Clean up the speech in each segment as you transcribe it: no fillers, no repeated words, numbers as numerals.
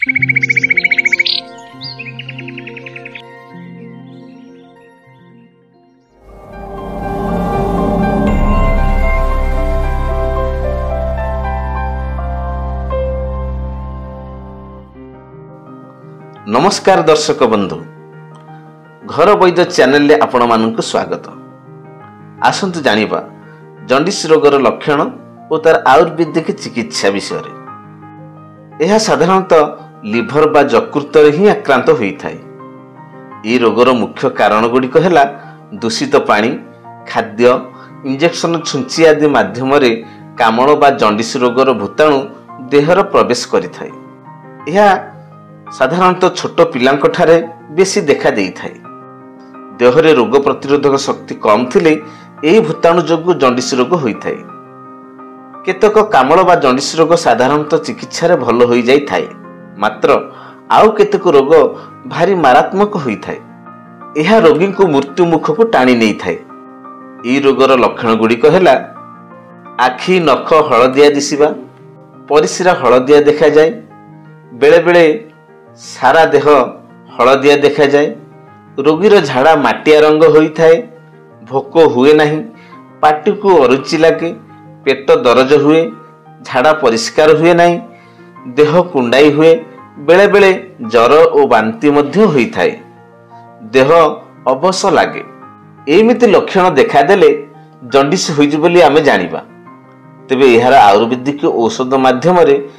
नमस्कार दर्शक बंधु, घर वैद्य चैनल रे आपण मानक स्वागत। आसंतु जानिबा जंडिस रोगर लक्षण और तार आयुर्वेदिक चिकित्सा विषय रे। यह साधारणतः लिभर बा यकृत रे ही आक्रांत होइथाय। ए रोगर मुख्य कारण गुड़िक है दूषित पानी, खाद्य, इंजेक्शन छुंची आदि माध्यम रे कामल बा जंडिस रोगर भूताणु देहर प्रवेश करिथाय। यह साधारणतः छोट पिलांक ठारे बेसी देखा देइथाय। देहरे रोग प्रतिरोधक शक्ति कम थिले एही भूताणु जोगु जंडिस रोग होइथाय। केतक कामल बा जंडिस रोग साधारणतः चिकित्सा रे भल होई जाई थाय, मात्र आउ केतक रोग भारी मारात्मक होइथाय। एहा रोगी को मृत्यु मुख को टाणी नै थाय। एही रोगर लक्षण गुड़िक हैला आखि नख हळदिया दिसिबा, परिस्रा हळदिया देखा जाए, बेले बेले सारा देह हलदिया देखा जाए, रोगीर झाड़ा माटिया रंग होइथाय, भोक हुए नहीं, पाटी को अरुचि लगे, पेट दरज हुए, झाड़ा परिष्कार हुए नहीं, देह कुंडाई हुए, बेले बेले जर और बांती मध्य होइथाय, देह अबस लागे। एमिति लक्षण देखा देले जंडिस होइछि बोली आमे जानिबा। तेबे एहार आयुर्वेदिक औषध माध्यम रे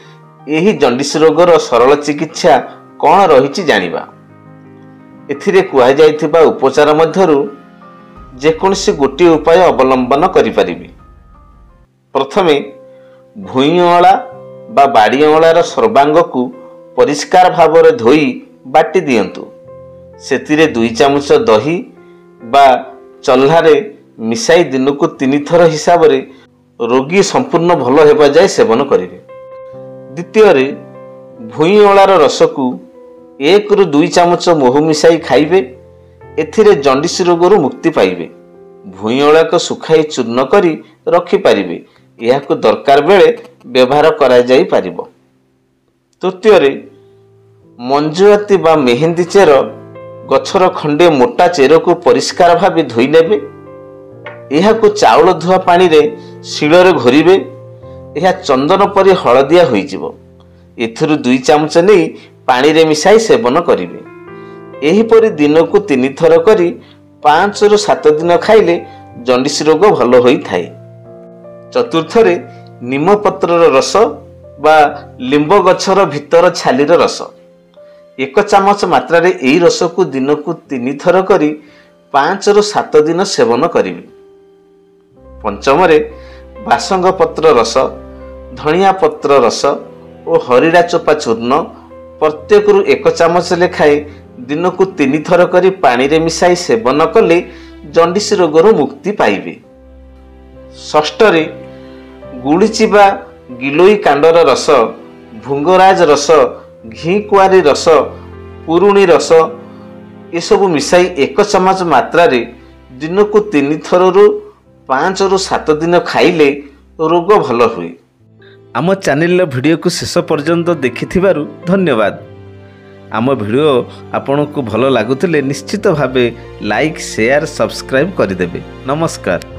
एही जंडिस रोगर सरल चिकित्सा कौन रही जानिबा। एथिरे कुहा जाइथिबा उपचार मध्यरु जेकोसी गोटे उपाय अवलंबन करि परिबे। प्रथमे भुईअंला बा बाड़ीअंलार सर्वांग को परिष्कार भाव में धोई बाटी दियंतु। सेतिरे 2 चामच दही बा चल्हारे मिसाई दिन को 3 थर हिसाब रे रोगी संपूर्ण भल हेबा जाय सेवन करिवे। द्वितीय रे भुईअंलार रस को 1 ରୁ 2 चामच महू मिसाई खाइबे। एथिरे जंडिस रोगरु मुक्ति पाइबे। भुईअंला को सुखाई चूर्ण करी रखि पारिबे। याको दरकार बेले व्यवहार करा जाई पारिबो। तृतीय रे मंजुआती बा मेहंदी चेर गछर खंडे मोटा चेर को परिष्कार भावे धोई नेबे। याको चाउल धुआ पानी रे शिल रे घोरिबे। यह चंदन परि हळदिया होई जिवो। एथिरु 2 चामच नै पानी रे मिसाई सेवन करिवे। एही परि दिन को 3 थर करी 5 ରୁ 7 दिन खाइले जंडिस रोग भल होई थाए। चतुर्थ रे नीम पत्रर रस बा लिंब गछर भीतर छालीर रस 1 चामच मात्रा रे एही रस को दिन को 3 थर करी 5 ରୁ 7 दिन सेवन करिवे। पंचम रे बासंग पत्र रस, धनिया पत्र रस और हरिड़ा चोपा चूर्ण प्रत्येक 1 चामच लेखाए दिन को 3 थर करी पानी रे मिसाई सेवन कले जंडिस रोगरु मुक्ति पाइबे। षष्ठ रे गुड़िची बा गिलोई कांडर रस, भुंगराज रस, घी कुआरी रस, पुरुणी रस ये सब मिसाई 1 चामच मात्रा रे दिन को 3 थर 5 ରୁ 7 दिन खाइले रोग भल हुए। आम चैनल वीडियो को शेष पर्यंत देखिथिबारु धन्यवाद। आम वीडियो आपन को भल लागुतिले निश्चित भावे लाइक, शेयर, सब्सक्राइब करदेबे। नमस्कार।